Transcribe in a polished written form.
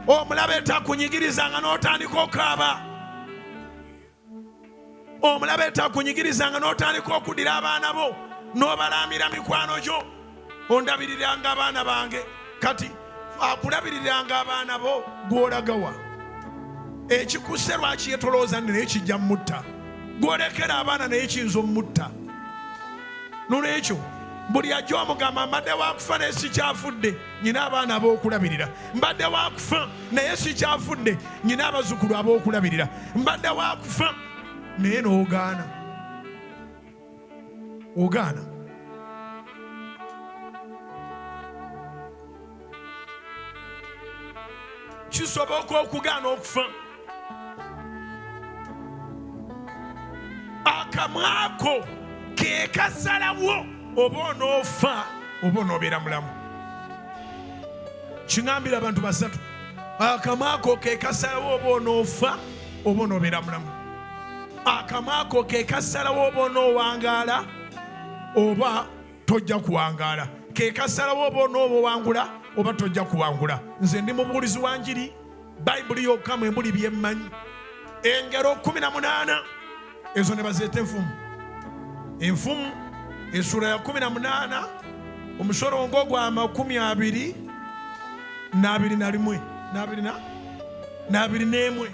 omulabe takunyigirizanga n'otandika okaaba, omulabe takunyigirizanga n'otandika okudira abaana bo n'obalamira mikwano gyo. Ondabiriranga abaana bange, kati akulabiriranga abaana bo gw'olagawa. Ekikusse lwaki yetolooza naye kijja mutta, gw'olekera abaana naye kiyinza omutta. Nolwekyo buli ajja omugamba mbadde wakufa naye sikyafudde, nyina abaana ab'okulabirira. Mbadde wakufa naye sikyafudde, nyina abazzukulu ab'okulabirira. Mbadde wakufa naye n'ogaana. Ogaana. Kisoboka okugaana okufa. Akamwaako ke kasalawo oba onoofa oba onoobeera mulamu. Kiŋambira abantu basatu. Akamwaako ke kasalawo oba onoofa oba onoobeera mulamu. Akamwaako ke kasalawo oba onoowangaala oba tojja kuwangaala. Ke kasalawo oba onoobawangula oba tojja kuwangula. Nze ndi mubuulizi wa njiri, Bayibuli yokka mwe muli bye mmanyi. Engero 18 ezo ne bazeeta enfumu. Enfumu essula ya 18 omusolongo gwa 21 n'abiri n'emwe.